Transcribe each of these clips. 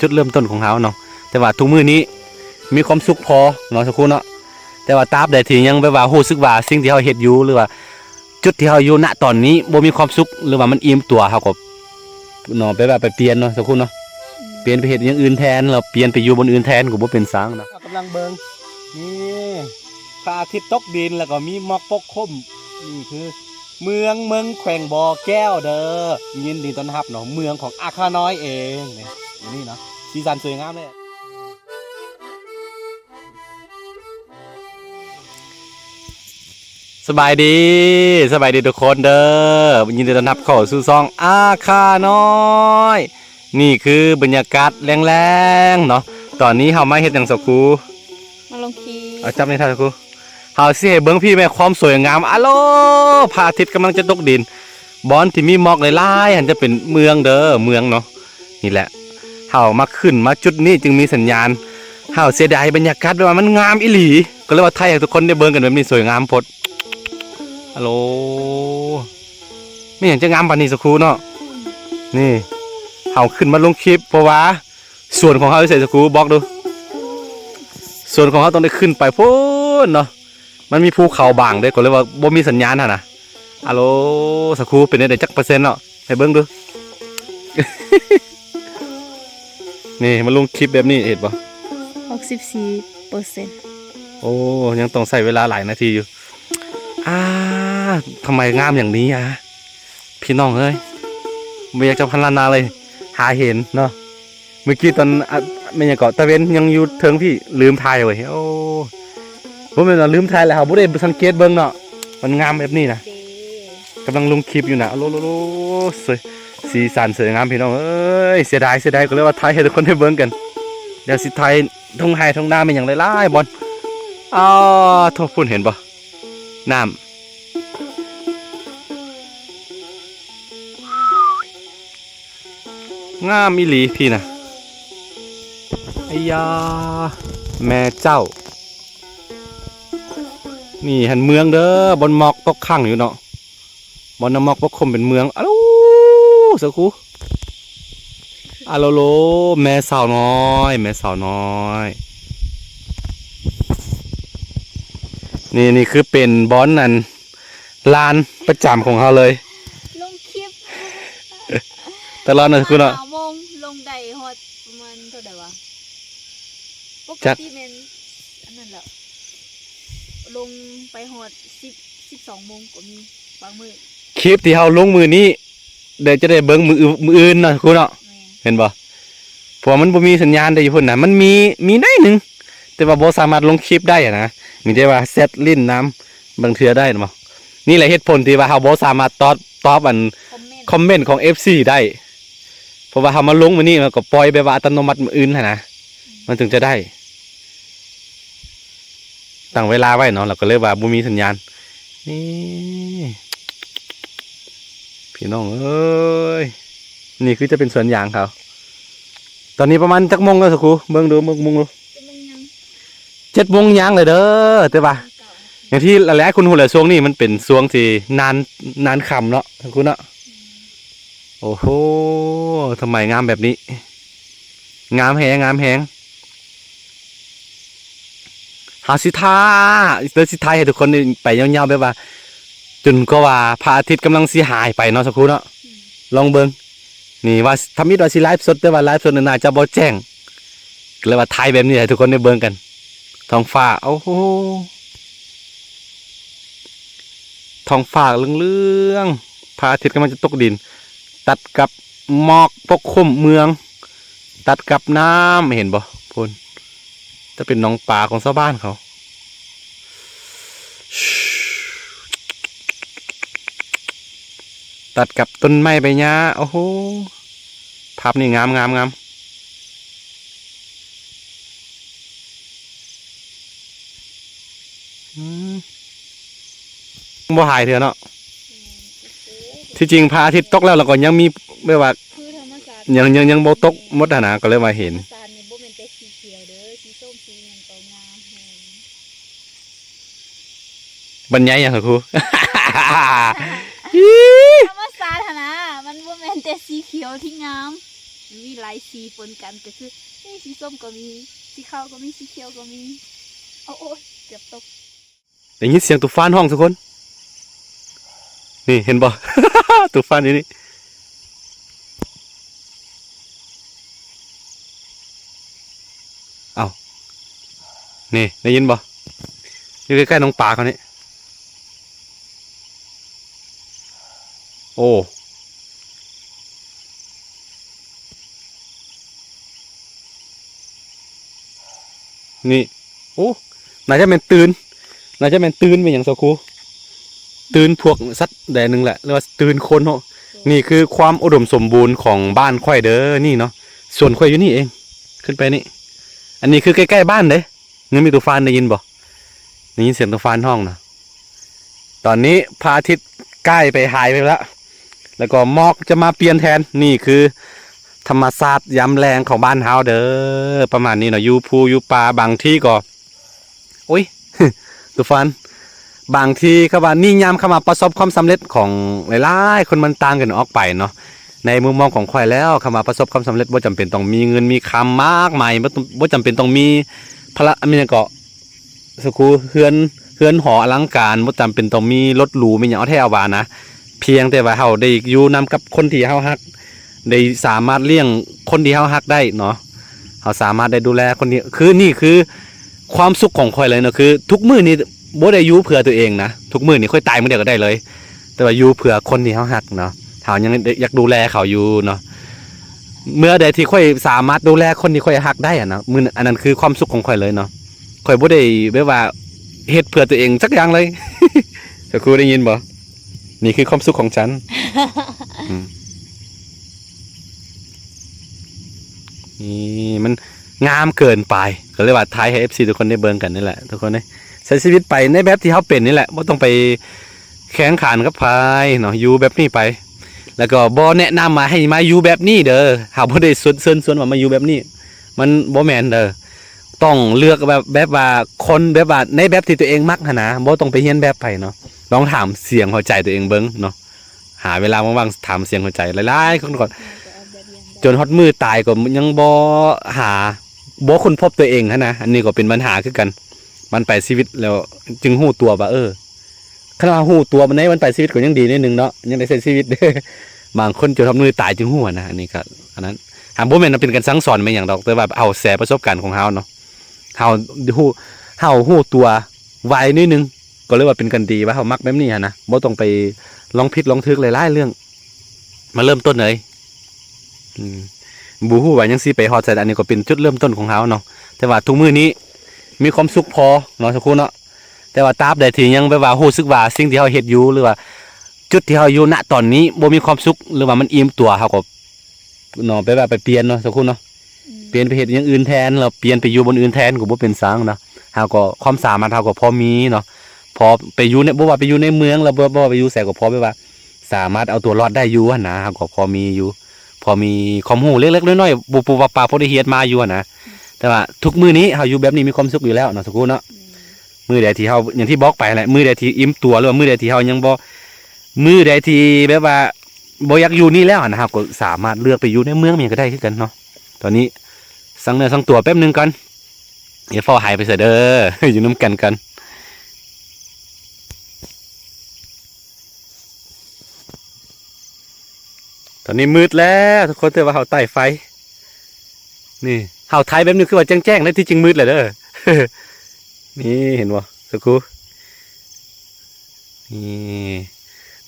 จุดเริ่มต้นของเขาเนาะแต่ว่าทุกมื้อนี้มีความสุขพอเนาะสักครู่เนาะแต่ว่าตราบใดที่ยังแบบว่ารู้สึกว่าสิ่งที่เขาเฮ็ดอยู่หรือว่าจุดที่เขาอยู่ณตอนนี้บ่มีความสุขหรือว่ามันอิ่มตัวเขาก็เนาะไปเปลี่ยนเนาะสักครู่เนาะเปลี่ยนไปเฮ็ดอย่างอื่นแทนเราเปลี่ยนไปอยู่บนอื่นแทนก็บ่เป็นสร้างนะกำลังเบิ่งนี่พระอาทิตย์ตกดินแล้วก็มีหมอกปกคลุมนี่คือเมืองแขวงบ่อแก้วเด้อยินดีต้อนรับเนาะเมืองของอาคาน้อยเองนี่เนาะสีสันสวยงามเลยสบายดีทุกคนเด้อยินดีต้อนรับเข้าสู่ช่องอาคาน้อยนี่คือบรรยากาศแรงๆเนาะตอนนี้เฮามาเฮ็ดหยังสักครูมาลงคีเอาจับในท่าสักครูเฮาสิให้เบิ่งพี่แม่ความสวยงามอะโลพระอาทิตย์กำลังจะตกดินบอนที่มีหมอกหลายๆหันจะเป็นเมืองเด้อเมืองเนาะนี่แหละเฮามาขึ้นมาจุดนี้จึงมีสัญญาณเฮาเสียดายบรรยากาศว่ามันงามอีหลีก็เลยว่าไทยให้ทุกคนได้เบิ่งกันแบบนี้สวยงามพดฮัลโหลไม่เห็นจะงามปานนี้สักครู่เนาะนี่เฮาขึ้นมาลงคลิปเพราะว่าส่วนของเฮาใส่สักครู่บอกดูส่วนของเฮาต้องได้ขึ้นไปพูนเนาะมันมีภูเขาบางเด้ก็เลยว่าบ่มีสัญญาณนะฮัลโหลสักครู่เป็นได้จักเปอร์เซ็นต์เนาะให้เบิ่งดู นี่มาลงคลิปแบบนี้เห็นป่ะ64%โอ้ยังต้องใส่เวลาหลายนาทีอยู่ทำไมงามอย่างนี้พี่น้องเอ้ยไม่อยากจะพันลานาเลยหาเห็นเนาะเมื่อกี้ตอนไม่อยากเกาะตะเวนยังอยู่เทิงพี่ลืมถ่ายไว้โอ้ผมเป็นลืมถ่ายแล้วครับผมได้สังเกตเบิ้งเนาะมันงามแบบนี้นะกำลังลงคลิปอยู่นะโลสวยสีสันสวยงามพี่น้องเอ้ยเสียดายก็เลยว่าถ่ายให้ทุกคนได้เบิ้งกันเดี๋ยวสิถ่ายทงไฮทงหน้าเป็นอย่างไรบอลโทษพูดเห็นปะน้ำงามอีหลีพี่นะไอ้ยาแม่เจ้านี่หันเมืองเด้อบนหมอกตกข้างอยู่เนาะบนน้ำหมอกปกคลุมเป็นเมืองอ้าวสักครู่อ้าวโลแม่สาวน้อยนี่คือเป็นบอนนั่นลานประจำของเขาเลยลงคลิปแต่รอดนะคุณเนาะโมงลงได้ฮอดประมาณเท่าใดวะปกติเป็นอันนั้นแหละลงไปฮอด12 โมงก็มีบางมื้อคลิปที่เขาลงมือนี้เดี๋ยวจะได้เบิ้งมืออื่นนะคุณเนาะเห็นบ่เพราะมันบ่มีสัญญาณได้อยู่พุ่นนะมันมีได้หนึ่งแต่ว่าบ่สามารถลงคลิปได้นะมีได้ว่าเซตลิ้นน้ำบางเทือได้หรือเปล่านี่แหละเหตุผลที่ว่าเขาบ่สามารถตอบอันคอมเมนต์ของ FC ได้เพราะว่าเขามาลงมื้อนี้มันก็ปล่อยแบบว่าอัตโนมัติมื้ออื่นนะมันถึงจะได้ตั้งเวลาไว้เนาะเราก็เลยว่าบ่มีสัญญาณนี่พี่น้องเอ้ยนี่คือจะเป็นสวนยางเขาตอนนี้ประมาณจักโมงแล้วสักครู่เบิ่งดูโมงดู7 โมงยางเลยเด้อแต่ว่าอย่างที่หลายๆคุณหูแหละช่วงนี้มันเป็นช่วงที่นานค่ำเนาะสักครู่เนาะโอ้โหทำไมงามแบบนี้งามแหงหาสิท่าให้ทุกคนไปยาวๆแบบว่าจนก็ว่าพระอาทิตย์กำลังสิหายไปเนาะสักครู่เนาะลองเบิ่งนี่ว่าทำมิดว่าสิไลฟ์สดแต่ว่าไลฟ์สดน่าจะบ่แจ้งก็เลยว่าถ่ายแบบนี้ให้ทุกคนได้เบิ่งกันท้องฟ้าโอ้โหท้องฟ้าเรื่องพระอาทิตย์กำลังจะตกดินตัดกับหมอกปกคลุมเมืองตัดกับน้ำเห็นบ่พุ่นจะเป็นน้องป่าของชาวบ้านเขาตัดกับต้นไม้ใบหญ้าโอ้โหภาพนี่งามบ่หายเถอะเนาะที่จริงพระอาทิตย์ตกแล้วก็ยังมีไม่ว่ายังบ่ตกหมดนะก็เลยมาเห็นบรรยายอย่างครูธรรมศาสตร์นะมันบ่แม่นแต่สีเขียวที่งาม มีหลายสีปนกันก็คือนี่สีส้มก็มีสีขาวก็มีสีเขียวก็มีโอ้ยเกือบตก ได้ยินเสียงตูฟ้านห้องทุกคน นี่เห็นบ่ ตูฟ้านนี่เอานี่ได้ยินบ่อยู่ใกล้ๆน้องปลาเขานี่โอ้นี่โอ้น่าจะเป็นตื่นเป็นอย่างสักครู่ตื่นพวกสัตว์แดนึงแหละเรียกว่าตื่นคนเนาะนี่คือความอุดมสมบูรณ์ของบ้านข่อยเด้อนี่เนาะส่วนข่อยอยู่นี่เองขึ้นไปนี่อันนี้คือใกล้ๆบ้านเด้งั้นมีตูฟานได้ยินบ่ได้ยินเสียงตูฟานห้องนะตอนนี้พระอาทิตย์ใกล้ไปหายไปแล้วก็หมอกจะมาเปลี่ยนแทนนี่คือธรรมศาสตร์ยามแรงของบ้านเฮาเด้อประมาณนี้เนาะอยู่ภูอยู่ป่าบางที่ก็โอ้ย ตูฟานบางทีเขาว่านี่ยามเข้ามาประสบความสำเร็จของหลายๆคนมันต่างกันออกไปเนาะในมุมมองของข่อยแล้วเข้ามาประสบความสำเร็จบ่จำเป็นต้องมีเงินมีคำมากมายบ่จำเป็นต้องมีพระมีหยังก็สกูเฮือนหออลังการบ่จำเป็นต้องมีรถหรูมีหยังเอาแท้เอาว่านะเพียงแต่ว่าเฮาได้อยู่นำกับคนที่เฮาฮักได้สามารถเลี้ยงคนที่เฮาฮักได้เนาะเฮาสามารถได้ดูแลคนนี้นี่คือความสุขของข่อยเลยเนาะคือทุกมื้อนี้บ่ได้อยู่เพื่อตัวเองนะทุกมื้อนี่ค่อยตายมื้อเดียวก็ได้เลย แต่ว่าอยู่เพื่อคนที่เฮาฮักเนาะเฮายังอยากดูแลเขาอยู่เนาะเมื่อใดที่ค่อยสามารถดูแลคนที่ค่อยฮักได้อะนะมื้ออันนั้นคือความสุขของข่อยเลยเนาะข่อยบ่ได้แบบว่าเฮ็ดเพื่อตัวเองสักอย่างเลย จะครูได้ยินบ่นี่คือความสุขของฉัน นี่มันงามเกินไปก็เลยว่าท้ายให้ FC ทุกคนได้เบิ่งกันนี่แหละทุกคนใช้ชีวิตไปในแบบที่เฮาเป็นนี่แหละบ่ต้องไปแข่งขันกับไผเนาะอยู่แบบนี้ไปแล้วก็บ่แนะนำมาให้มาอยู่แบบนี้เด้อเฮาบ่ได้สวนว่ามาอยู่แบบนี้มันบ่แม่นเด้อต้องเลือกแบบว่าคนแบบว่าในแบบที่ตัวเองมักหั่นนะบ่ต้องไปเรียนแบบไผเนาะลองถามเสียงหัวใจตัวเองเบิ่งเนาะหาเวลาว่างๆถามเสียงหัวใจหลายๆคนก่อนจนฮอดมือตายก็ยังบ่หาบ่ค้นพบตัวเองหั่นนะอันนี้ก็เป็นปัญหาคือกันมันไปชีวิตแล้วจึงฮู้ตัวว่าขณะหูตัวมันในวันไปชีวิตก็ยังดีนิดนึงเนาะยังได้ใช้ชีวิต บางคนจะทำมือตายจึงหัวนะอันนี้ก็อันนั้นหาบ่แม่นเป็นการสั่งสอนไม่อย่างดอกแต่ว่าเอาแชร์ประสบการณ์ของเฮาเนาะเฮาหูตัวไวนิดนึงก็เลยว่าเป็นกันดีว่าเฮามักแบบนี้นะบ่ต้องไปลองผิดลองทึกหลายๆเรื่องมาเริ่มต้นเลยบ่ฮู้ว่ายังสิไปฮอดใส่อันนี้ก็เป็นจุดเริ่มต้นของเฮาเนาะแต่ว่าทุกมื้อนี้มีความสุขพอเนาะทุกคนเนาะแต่ว่าตราบใดที่ยังแบบว่ารู้สึกว่าสิ่งที่เฮาเฮ็ดอยู่หรือว่าจุดที่เฮาอยู่ณตอนนี้บ่มีความสุขหรือว่ามันอิ่มตัวเฮาก็เนาะไปเปลี่ยนเนาะสักคนเนาะเปลี่ยนไปเฮ็ดอย่างอื่นแทนแล้วเปลี่ยนไปอยู่บนอื่นแทนก็บ่เป็นสังเนาะเฮาก็ความสามารถเฮาก็พอมีเนาะพอไปอยู่ในบ่ว่าไปอยู่ในเมืองแล้วบ่ไปอยู่ไสก็พอแบบว่าสามารถเอาตัวรอดได้อยู่หั่นนะเฮาก็พอมีอยู่พอมีความรู้เล็กๆน้อยๆปูๆปลาๆพอได้เฮ็ดมาอยู่หั่นนะแต่ว่าทุกมื้อนี้เฮาอยู่แบบนี้มีความสุขอยู่แล้วเนาะสักคนเนาะมือใดที่เฮาอย่างที่บอกไปแหละมือใดที่อิ่มตัวหรือว่ามือใดที่เฮายังบ่มือใดที่แบบว่าบ่อยากอยู่นี่แล้วนะครับก็สามารถเลือกไปอยู่ในเมืองมันก็ได้คือกันเนาะตอนนี้สังเนื้อสังตัวแป๊บนึงก่อนอย่าฟ้าหายไปซะเด้อ อยู่น้ำกันตอนนี้มืดแล้วทุกคนแต่ว่าเฮาใต้ไฟนี่เฮาถ่ายแบบนี้คือว่าแจ้งๆแล้วที่จริงมืดเลยเด้อ นี่เห็นบ่สักครู่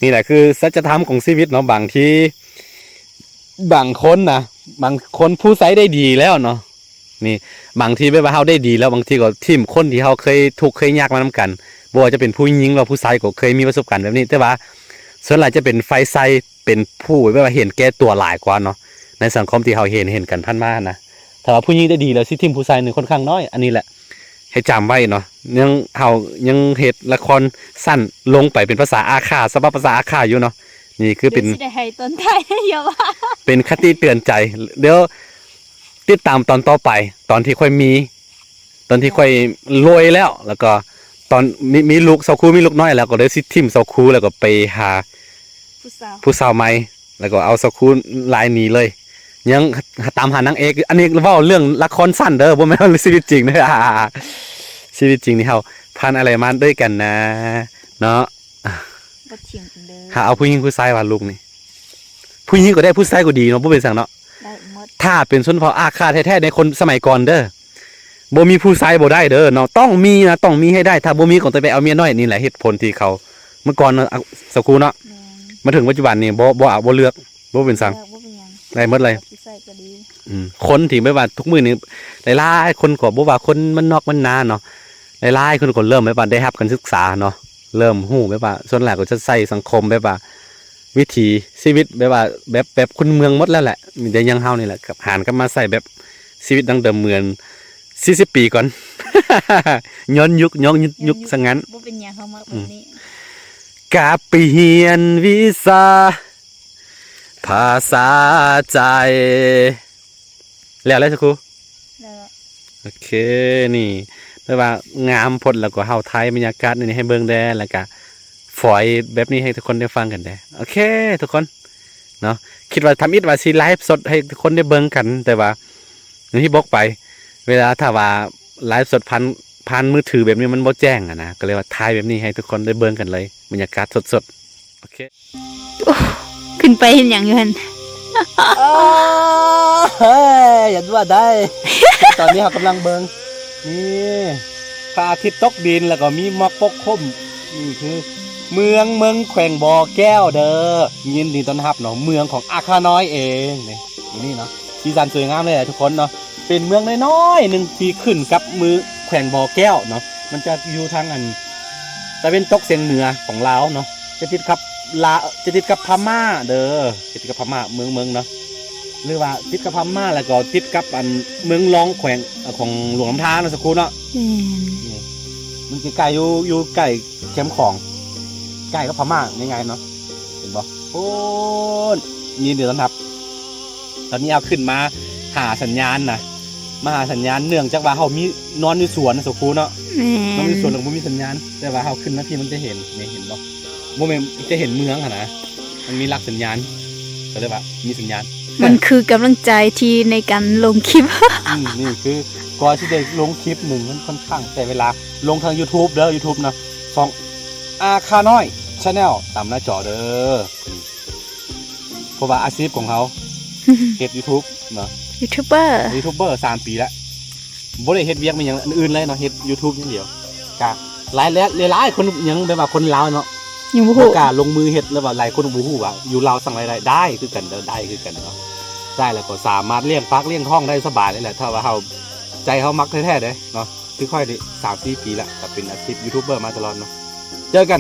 นี่แหละคือสัจธรรมของชีวิตเนาะบางทีบางคนนะบางคนผู้ใช้ได้ดีแล้วเนาะนี่บางทีแบบว่าเฮาได้ดีแล้วบางทีก็ทีมคนที่เฮาเคยทุกข์เคยยากมานำกันบ่ว่าจะเป็นผู้หญิงหรือผู้ชายก็เคยมีประสบการณ์แบบนี้แต่ว่าส่วนใหญ่จะเป็นไฟไซเป็นผู้แบบว่าเห็นแก่ตัวหลายกว่าเนาะในสังคมที่เฮาเห็นกันผ่านมานะถ้าว่าผู้หญิงได้ดีแล้วสิทีมผู้ชายนี่ค่อนข้างน้อยอันนี้แหละให้จำไว้เนาะยังเฮ็ดละครสั้นลงไปเป็นภาษาอาขาสภาพภาษาอาขาอยู่เนาะนี่คือเป็นได้ให้ต้นไทยเยอะว่า เป็นคติเตือนใจเดี๋ยวติดตามตอนต่อไปตอนที่ค่อยมีตอนที่ค่อยรวยแล้วก็ตอนมีลูกเซาคูมีลูกน้อยแล้วก็ได้สิทิมเซาคูแล้วก็ไปหาผู้สาวใหม่แล้วก็เอาเซาคูลายหนีเลย ยังตามหานางเอกอันนี้เว้าเรื่องละครสั้นเด้อบ่แม่นชีวิตจริงเด้อชีวิตจริงนี่เฮาผ่านอะไรมาด้วยกันนะเนาะ บ่เถียงกันเด้อ หาเอาผู้หญิงผู้ชายว่าลูกนี่ผู้หญิงก็ได้ผู้ชายก็ดีเนาะบ่เป็นสังเนาะ ได้หมด ถ้าเป็นชนเผ่าอาคาแท้ๆในคนสมัยก่อนเด้อบ่มีผู้ชายบ่ได้เด้อเนาะต้องมีนะต้องมีให้ได้ถ้าบ่มีก็ต้องไปเอาเมียน้อยนี่แหละเหตุผลที่เขา เมื่อก่อนเนาะสักครู่เนาะ แม่น มาถึงปัจจุบันนี่บ่เลือกบ่เป็นสัง บ่เป็นหยัง ได้หมดเลย ผู้ใส่ก็ดี คนที่ไม่ว่าทุกมื้อนี้หลายๆคนก็บ่ว่าคนมันนอกมันนาเนาะหลายๆคนก็เริ่มแบบว่าได้รับการศึกษาเนาะเริ่มฮู้แบบว่าส่วนหลายก็จะใช้สังคมแบบว่า วิถีชีวิตแบบว่าแบบคนเมืองหมดแล้วแหละมีแต่ยังเฮานี่แหละกับหานก็มาใส่แบบชีวิตดั้งเดิมเหมือน40 ปีก่อน ย้อนยุคซะงั้น บ่เป็นหยังเฮามักแบบนี้ กาไปเฮียนวิชาภาษาใจแล้วสักครู่ แล้วก็ โอเคนี่แปลว่างามพดแล้วก็เฮาไทยบรรยากาศนี่ให้เบิ่งแด้แล้วก็ฝอยแบบนี้ให้ทุกคนได้ฟังกันแด้โอเค ทุกคนเนาะคิดว่าทำอิดว่าสิไลฟ์สดให้ทุกคนได้เบิ่งกัน แต่ว่าอย่างที่บอกไป เวลาถ้าว่าไลฟ์สดผ่านมือถือแบบนี้มันบ่แจ้งอะนะก็เลยว่าถ่ายแบบนี้ให้ทุกคนได้เบิ่งกันเลยบรรยากาศสดๆโอเค ขึ้นไปเห็นหยังอยู่หั่น เฮ้ยอย่าว่าได้ ตอนนี้เรากำลังเบิ่งนี่พระอาทิตย์ตกดินแล้วก็มีหมอกปกคลุมนี่คือ เมืองแขวงบ่อแก้วเด้อยินดีต้อนรับเนาะเมืองของอาคาน้อยเองนี่เนาะสีสันสวยงามเลยทุกคนเนาะเป็นเมืองน้อยๆหนึ่งที่ขึ้นกับมือแขวงบ่อแก้วเนาะมันจะอยู่ทางอันตะเวนตกเฉียงเหนือของลาวเนาะจะติดกับพม่าเด้อจะติดกับพม่าเมืองเนาะหรือว่าติดกับพม่าแล้วก็ติดกับอันเมืองรองแขวงของหลวงลำธารนะสักครู่เนาะ นี่มันจะไก่อยู่ไก่แคมป์ของไก่ก็พม่าง่ายๆเนาะเห็นบ่โอ้ยินดีต้อนรับตอนนี้เอาขึ้นมาหาสัญญาณนะมาหาสัญญาณเนื่องจากว่าเขามีนอนในสวนนะสุคูเนาะนอนในสวนแล้วบ่มีสัญญาณแต่ว่าเขาขึ้นมาที่มันจะเห็นนี่เห็นบ่โมเมนต์จะเห็นเมืองอะนะมันมีหลักสัญญาณก็เลยว่ามีสัญญาณ มันคือกำลังใจที่ในการลงคลิป นี่คือก่อนที่จะลงคลิปหนึ่งมันค่อนข้างแต่เวลาลงทาง YouTube เด้อ YouTube นะช่องอาคาน้อย Channel ตามหน้าจอเด้อเพราะว่าอาชีพของเขาเฮ็ด YouTube เนาะ ยูทูบเบอร์ ยูทูบเบอร์3 ปีแล้วบ่ได้เฮ็ดเวียกมันอย่างอื่นเลยเนาะเฮ็ด YouTube อย่างเดียวกะหลายคนยังแบบว่าคนลาวเนาะ ยังบ่ บ่ ฮู้ กล้าลงมือเฮ็ดแล้วว่าหลายคนบ่ฮู้ว่าอยู่ลาวสั่งรายได้ได้คือกันเด้อได้คือกันเนาะได้แล้วก็สามารถเลี้ยงปากเลี้ยงท้องได้สบายเลยแหละถ้าว่าเฮาใจเฮามักแท้ๆเด้เนาะคือค่อยได้3-4 ปีแล้วก็เป็นอาชีพยูทูบเบอร์มาตลอดเนาะเจอกัน